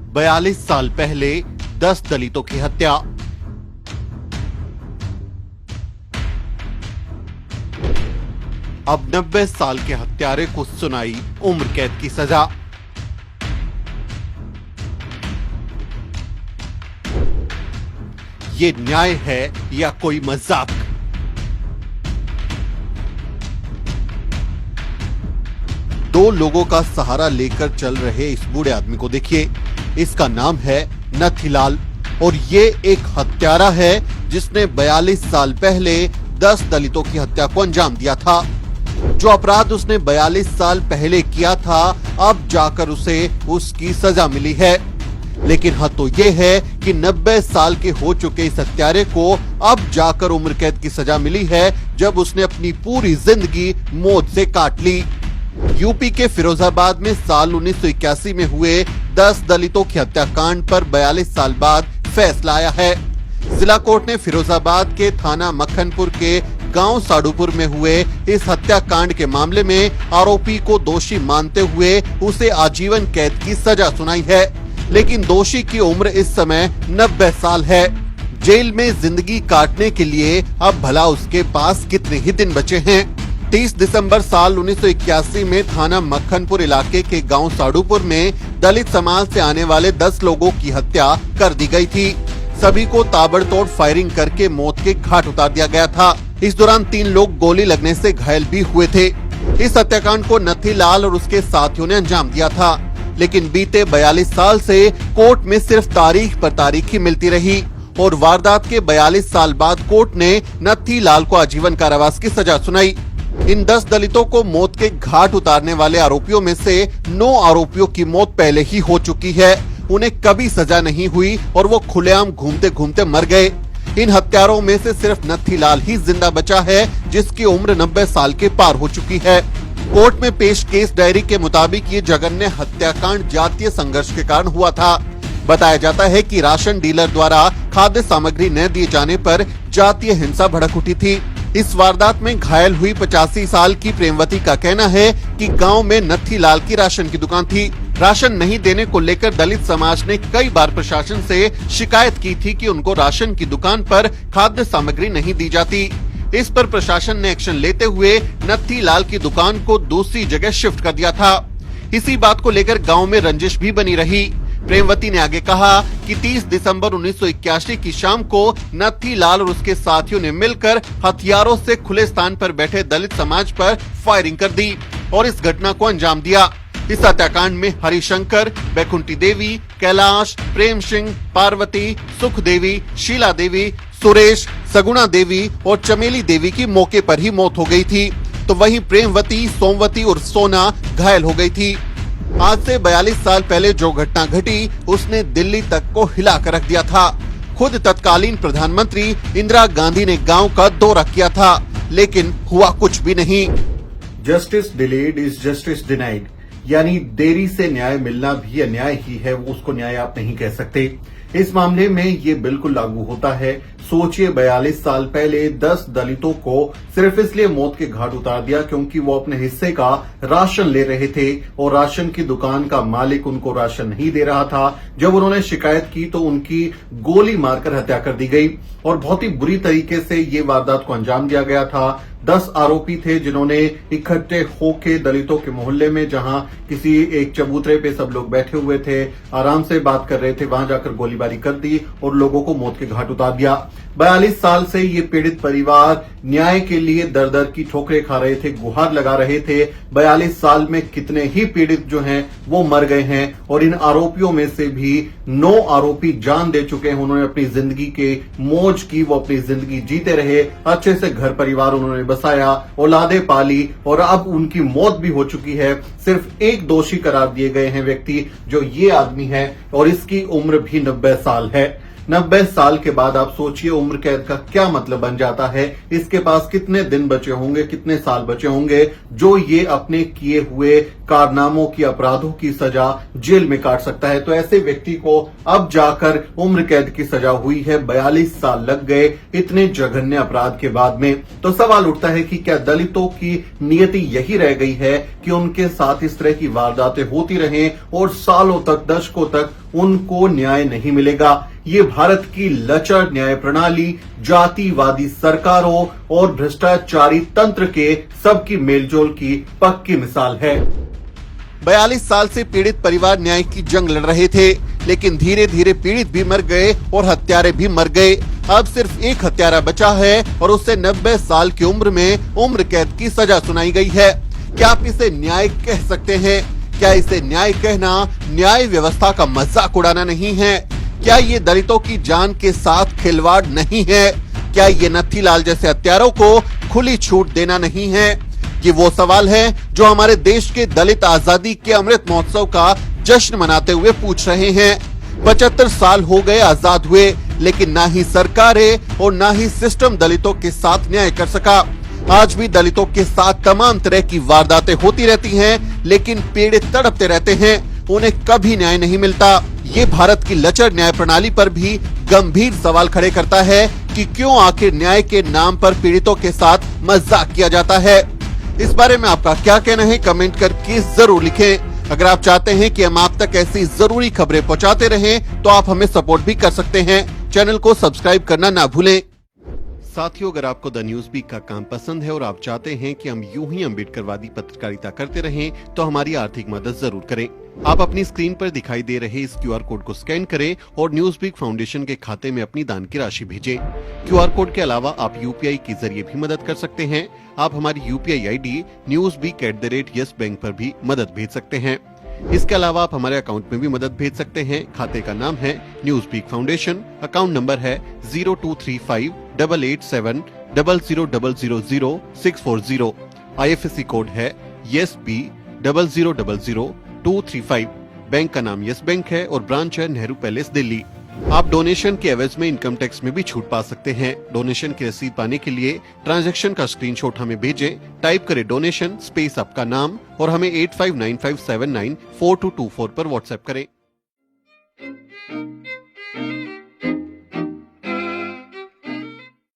42 साल पहले 10 दलितों की हत्या। अब 90 साल के हत्यारे को सुनाई उम्र कैद की सजा। ये न्याय है या कोई मजाक? दो लोगों का सहारा लेकर चल रहे इस बूढ़े आदमी को देखिए। इसका नाम है नथीलाल और ये एक हत्यारा है जिसने 42 साल पहले 10 दलितों की हत्या को अंजाम दिया था। जो अपराध उसने 42 साल पहले किया था, अब जाकर उसे उसकी सजा मिली है। लेकिन हद तो ये है कि 90 साल के हो चुके इस हत्यारे को अब जाकर उम्र कैद की सजा मिली है, जब उसने अपनी पूरी जिंदगी मौत से काट ली। यूपी के फिरोजाबाद में साल 1981 में हुए 10 दलितों की हत्याकांड पर 42 साल बाद फैसला आया है। जिला कोर्ट ने फिरोजाबाद के थाना मक्खनपुर के गांव साडूपुर में हुए इस हत्याकांड के मामले में आरोपी को दोषी मानते हुए उसे आजीवन कैद की सजा सुनाई है। लेकिन दोषी की उम्र इस समय 90 साल है। जेल में जिंदगी काटने के लिए अब भला उसके पास कितने ही दिन बचे हैं? 30 दिसंबर साल 1981 में थाना मक्खनपुर इलाके के गांव साडूपुर में दलित समाज से आने वाले 10 लोगों की हत्या कर दी गई थी। सभी को ताबड़तोड़ फायरिंग करके मौत के घाट उतार दिया गया था। इस दौरान 3 लोग गोली लगने से घायल भी हुए थे। इस हत्याकांड को नथीलाल और उसके साथियों ने अंजाम दिया था। लेकिन बीते 42 साल से कोर्ट में सिर्फ तारीख पर तारीख ही मिलती रही और वारदात के 42 साल बाद कोर्ट ने नथीलाल को आजीवन कारावास की सजा सुनाई। इन 10 दलितों को मौत के घाट उतारने वाले आरोपियों में से 9 आरोपियों की मौत पहले ही हो चुकी है। उन्हें कभी सजा नहीं हुई और वो खुलेआम घूमते घूमते मर गए। इन हत्यारों में से सिर्फ नथीलाल ही जिंदा बचा है, जिसकी उम्र 90 साल के पार हो चुकी है। कोर्ट में पेश केस डायरी के मुताबिक ये जघन्य हत्याकांड जातीय संघर्ष के कारण हुआ था। बताया जाता है कि राशन डीलर द्वारा खाद्य सामग्री न दिए जाने पर जातीय हिंसा भड़क उठी थी। इस वारदात में घायल हुई 85 साल की प्रेमवती का कहना है कि गांव में नथीलाल की राशन की दुकान थी। राशन नहीं देने को लेकर दलित समाज ने कई बार प्रशासन से शिकायत की थी कि उनको राशन की दुकान पर खाद्य सामग्री नहीं दी जाती। इस पर प्रशासन ने एक्शन लेते हुए नथीलाल की दुकान को दूसरी जगह शिफ्ट कर दिया था। इसी बात को लेकर गांव में रंजिश भी बनी रही। प्रेमवती ने आगे कहा कि 30 दिसंबर 1981 की शाम को नथीलाल और उसके साथियों ने मिलकर हथियारों से खुले स्थान पर बैठे दलित समाज पर फायरिंग कर दी और इस घटना को अंजाम दिया। इस हत्याकांड में हरिशंकर, बैकुंठी देवी, कैलाश, प्रेम सिंह, पार्वती, सुख देवी, शीला देवी, सुरेश, सगुणा देवी और चमेली देवी की मौके पर ही मौत हो गई थी, तो वहीं प्रेमवती, सोमवती और सोना घायल हो गई थी। आज से 42 साल पहले जो घटना घटी, उसने दिल्ली तक को हिला कर रख दिया था। खुद तत्कालीन प्रधानमंत्री इंदिरा गांधी ने गांव का दौरा किया था, लेकिन हुआ कुछ भी नहीं। Justice delayed is justice denied, यानी देरी से न्याय मिलना भी अन्याय ही है, उसको न्याय आप नहीं कह सकते। इस मामले में ये बिल्कुल लागू होता है। सोचिए, 42 साल पहले 10 दलितों को सिर्फ इसलिए मौत के घाट उतार दिया क्योंकि वो अपने हिस्से का राशन ले रहे थे और राशन की दुकान का मालिक उनको राशन नहीं दे रहा था। जब उन्होंने शिकायत की तो उनकी गोली मारकर हत्या कर दी गई और बहुत ही बुरी तरीके से ये वारदात को अंजाम दिया गया था। 10 आरोपी थे जिन्होंने इकट्ठे होके दलितों के मोहल्ले में, जहां किसी एक चबूतरे पे सब लोग बैठे हुए थे, आराम से बात कर रहे थे, वहां जाकर गोलीबारी कर दी और लोगों को मौत के घाट उतार दिया। 42 साल से ये पीड़ित परिवार न्याय के लिए दर दर की ठोकरें खा रहे थे, गुहार लगा रहे थे। 42 साल में कितने ही पीड़ित जो हैं वो मर गए हैं और इन आरोपियों में से भी 9 आरोपी जान दे चुके हैं। उन्होंने अपनी जिंदगी के मौज की, वो अपनी जिंदगी जीते रहे, अच्छे से घर परिवार उन्होंने बसाया, औलादे पाली और अब उनकी मौत भी हो चुकी है। सिर्फ एक दोषी करार दिए गए हैं व्यक्ति, जो ये आदमी है और इसकी उम्र भी 90 साल है। 90 साल के बाद आप सोचिए उम्र कैद का क्या मतलब बन जाता है। इसके पास कितने दिन बचे होंगे, कितने साल बचे होंगे जो ये अपने किए हुए कारनामों की, अपराधों की सजा जेल में काट सकता है। तो ऐसे व्यक्ति को अब जाकर उम्र कैद की सजा हुई है। 42 साल लग गए इतने जघन्य अपराध के बाद में। तो सवाल उठता है कि क्या दलितों की नियति यही रह गई है कि उनके साथ इस तरह की वारदातें होती रहें और सालों तक, दशकों तक उनको न्याय नहीं मिलेगा। ये भारत की लचर न्याय प्रणाली, जातिवादी सरकारों और भ्रष्टाचारी तंत्र के सबकी मेलजोल की पक्की मिसाल है। 42 साल से पीड़ित परिवार न्याय की जंग लड़ रहे थे, लेकिन धीरे धीरे पीड़ित भी मर गए और हत्यारे भी मर गए। अब सिर्फ एक हत्यारा बचा है और उसे 90 साल की उम्र में उम्र कैद की सजा सुनाई गई है। क्या आप इसे न्याय कह सकते हैं? क्या इसे न्याय कहना न्याय व्यवस्था का मजाक उड़ाना नहीं है? क्या ये दलितों की जान के साथ खिलवाड़ नहीं है? क्या ये नथीलाल जैसे हत्यारों को खुली छूट देना नहीं है? ये वो सवाल है जो हमारे देश के दलित आजादी के अमृत महोत्सव का जश्न मनाते हुए पूछ रहे हैं। 75 साल हो गए आजाद हुए, लेकिन ना ही सरकारें और ना ही सिस्टम दलितों के साथ न्याय कर सका। आज भी दलितों के साथ तमाम तरह की वारदातें होती रहती हैं, लेकिन पीड़ित तड़पते रहते हैं, उन्हें कभी न्याय नहीं मिलता। ये भारत की लचर न्याय प्रणाली पर भी गंभीर सवाल खड़े करता है कि क्यों आखिर न्याय के नाम पर पीड़ितों के साथ मजाक किया जाता है। इस बारे में आपका क्या कहना है, कमेंट करके जरूर लिखें। अगर आप चाहते हैं कि हम आप तक ऐसी जरूरी खबरें पहुंचाते रहें, तो आप हमें सपोर्ट भी कर सकते हैं। चैनल को सब्सक्राइब करना ना भूलें। साथियों, अगर आपको द न्यूज वीक का काम पसंद है और आप चाहते हैं कि हम यूं ही अम्बेडकरवादी पत्रकारिता करते रहें, तो हमारी आर्थिक मदद जरूर करें। आप अपनी स्क्रीन पर दिखाई दे रहे इस QR कोड को स्कैन करें और न्यूज वीक फाउंडेशन के खाते में अपनी दान की राशि भेजें। QR कोड के अलावा आप UPI के जरिए भी मदद कर सकते हैं। आप हमारी UPI ID newsweek@yes bank पर भी मदद भेज सकते हैं। इसके अलावा आप हमारे अकाउंट में भी मदद भेज सकते हैं। खाते का नाम है Newsweek foundation, account number है 02358800000640। IFSC कोड है YesB000235। बैंक का नाम यस बैंक है और ब्रांच है नेहरू पैलेस, दिल्ली। आप डोनेशन के एवज में इनकम टैक्स में भी छूट पा सकते हैं। डोनेशन की रसीद पाने के लिए ट्रांजैक्शन का स्क्रीनशॉट हमें भेजें। टाइप करें डोनेशन स्पेस आपका नाम और हमें 8595794224 पर व्हाट्सएप करें।